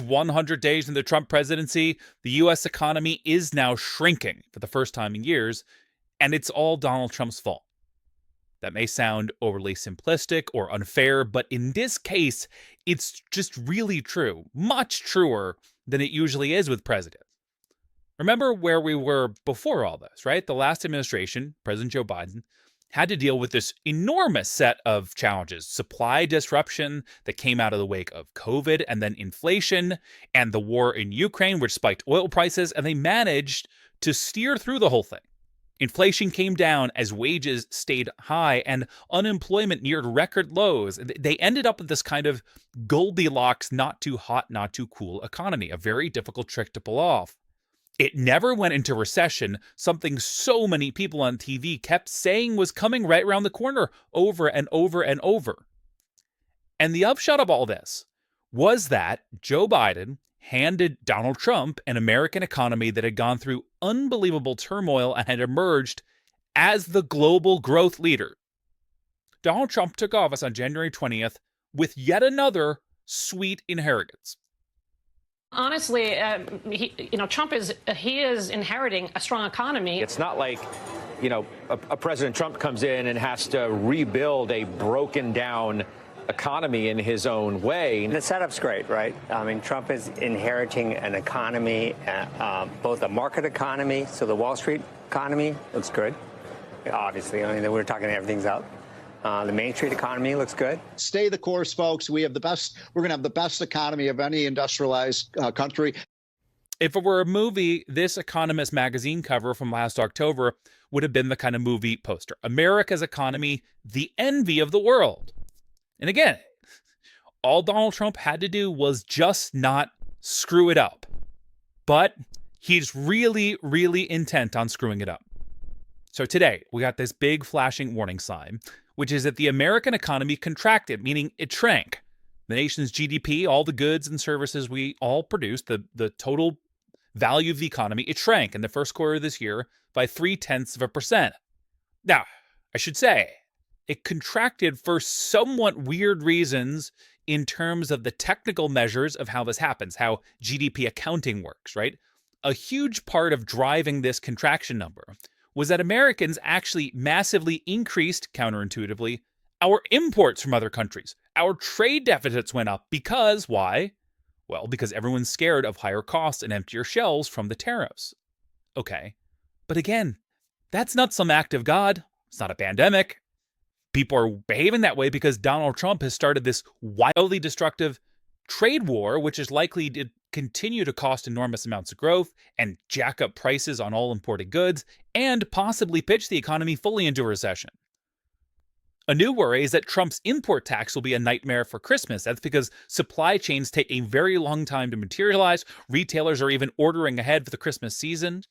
100 days in the Trump presidency, the U.S. economy is now shrinking for the first time in years, and it's all Donald Trump's fault. That may sound overly simplistic or unfair, but in this case, it's just really true, much truer than it usually is with presidents. Remember where we were before all this, right? The last administration, President Joe Biden, had to deal with this enormous set of challenges. Supply disruption that came out of the wake of COVID, and then inflation and the war in Ukraine, which spiked oil prices, and they managed to steer through the whole thing. Inflation came down as wages stayed high and unemployment neared record lows. They ended up with this kind of Goldilocks, not too hot, not too cool economy, a very difficult trick to pull off. It never went into recession, something so many people on TV kept saying was coming right around the corner over and over and over. And the upshot of all this was that Joe Biden handed Donald Trump an American economy that had gone through unbelievable turmoil and had emerged as the global growth leader. Donald Trump took office on January 20th with yet another sweet inheritance. Honestly, Trump is inheriting a strong economy. It's not like, a President Trump comes in and has to rebuild a broken down economy in his own way. The setup's great, right? I mean, Trump is inheriting an economy, both a market economy, so the Wall Street economy looks good. Obviously, we're talking everything's up. The Main Street economy looks good. Stay the course, folks. We're going to have the best economy of any industrialized country. If it were a movie, this Economist magazine cover from last October would have been the kind of movie poster. America's economy, the envy of the world. And again, all Donald Trump had to do was just not screw it up. But he's really, really intent on screwing it up. So today, we got this big flashing warning sign, which is that the American economy contracted, meaning it shrank. The nation's GDP, all the goods and services we all produce, the total value of the economy, it shrank in the first quarter of this year by 0.3%. Now, I should say, it contracted for somewhat weird reasons in terms of the technical measures of how this happens, how GDP accounting works, right? A huge part of driving this contraction number was that Americans actually massively increased, counterintuitively, our imports from other countries. Our trade deficits went up because, why? Well, because everyone's scared of higher costs and emptier shelves from the tariffs. Okay, but again, that's not some act of God. It's not a pandemic. People are behaving that way because Donald Trump has started this wildly destructive trade war, which is likely to continue to cost enormous amounts of growth and jack up prices on all imported goods and possibly pitch the economy fully into recession. A new worry is that Trump's import tax will be a nightmare for Christmas. That's because supply chains take a very long time to materialize. Retailers are even ordering ahead for the Christmas season.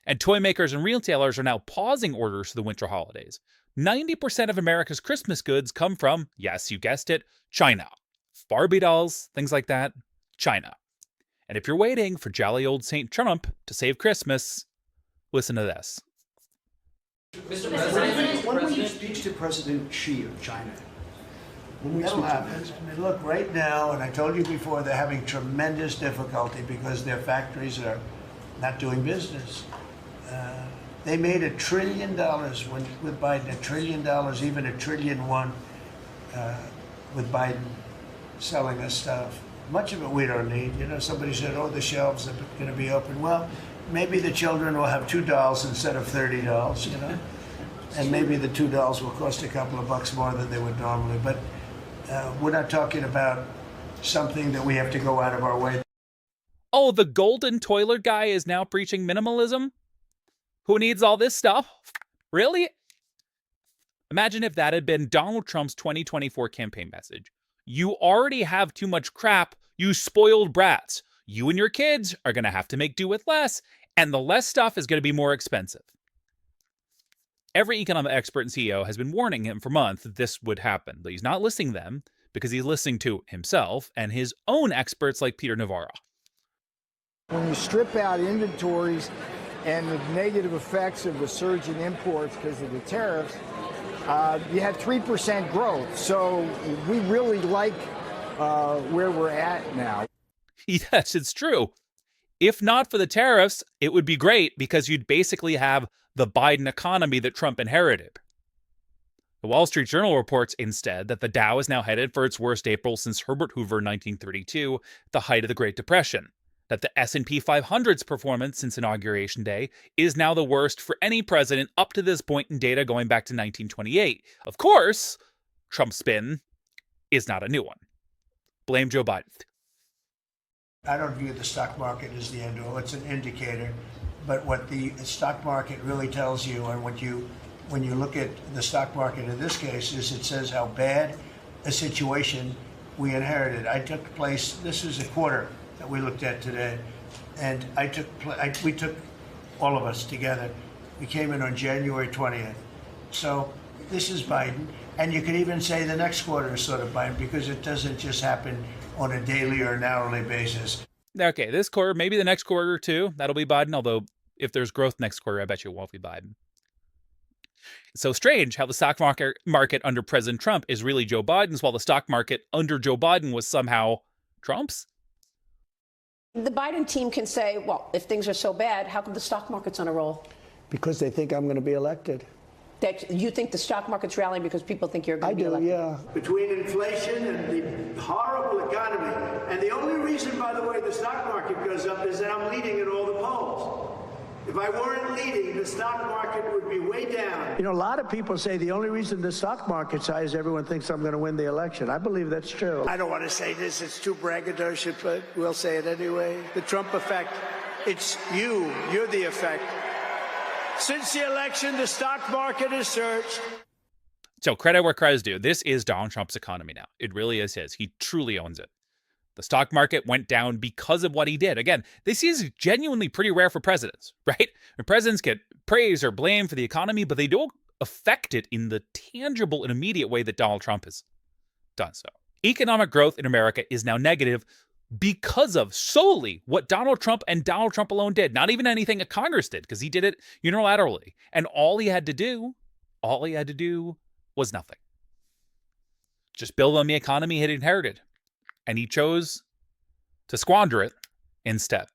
And toy makers and retailers are now pausing orders for the winter holidays. 90% of America's Christmas goods come from, yes, you guessed it, China. Barbie dolls, things like that, China. And if you're waiting for jolly old St. Trump to save Christmas, listen to this. Mr. President, when will you speak to President Xi of China? That'll happen. I mean, look, right now, and I told you before, they're having tremendous difficulty because their factories are not doing business. They made $1 trillion with Biden, $1 trillion, even $1.1 trillion with Biden selling us stuff. Much of it we don't need. Somebody said, oh, the shelves are going to be open. Well, maybe the children will have $2 instead of $30, and maybe the $2 will cost a couple of bucks more than they would normally. But we're not talking about something that we have to go out of our way. Oh, the golden toilet guy is now preaching minimalism? Who needs all this stuff? Really? Imagine if that had been Donald Trump's 2024 campaign message. You already have too much crap, you spoiled brats. You and your kids are going to have to make do with less, and the less stuff is going to be more expensive. Every economic expert and CEO has been warning him for months that this would happen, but he's not listening to them because he's listening to himself and his own experts like Peter Navarro. When you strip out inventories and the negative effects of the surge in imports because of the tariffs, you had 3% growth. So we really like where we're at now. Yes, it's true. If not for the tariffs, it would be great because you'd basically have the Biden economy that Trump inherited. The Wall Street Journal reports instead that the Dow is now headed for its worst April since Herbert Hoover in 1932, the height of the Great Depression. That the S&P 500's performance since Inauguration Day is now the worst for any president up to this point in data going back to 1928. Of course, Trump's spin is not a new one. Blame Joe Biden. I don't view the stock market as the end all. It's an indicator. But what the stock market really tells you, and when you look at the stock market in this case, is it says how bad a situation we inherited. This is a quarter that we looked at today, and we took all of us together. We came in on January 20th. So this is Biden. And you could even say the next quarter is sort of Biden because it doesn't just happen on a daily or an hourly basis. Okay, this quarter, maybe the next quarter too, that'll be Biden. Although if there's growth next quarter, I bet you it won't be Biden. It's so strange how the stock market under President Trump is really Joe Biden's, while the stock market under Joe Biden was somehow Trump's. The Biden team can say, well, if things are so bad, how come the stock market's on a roll? Because they think I'm going to be elected. That you think the stock market's rallying because people think you're going to be elected? Yeah. Between inflation and the horrible economy, and the only reason, by the way, the stock market goes up is that I'm leading in all the polls. If I weren't leading, the stock market would be way down. A lot of people say the only reason the stock market's high is everyone thinks I'm going to win the election. I believe that's true. I don't want to say this. It's too braggadocious, but we'll say it anyway. The Trump effect. It's you. You're the effect. Since the election, the stock market has surged. So credit where credit's due. This is Donald Trump's economy now. It really is his. He truly owns it. The stock market went down because of what he did. Again, this is genuinely pretty rare for presidents, right? When presidents get praise or blame for the economy, but they don't affect it in the tangible and immediate way that Donald Trump has done so. Economic growth in America is now negative because of solely what Donald Trump and Donald Trump alone did. Not even anything that Congress did, because he did it unilaterally. And all he had to do was nothing. Just build on the economy he had inherited. And he chose to squander it instead.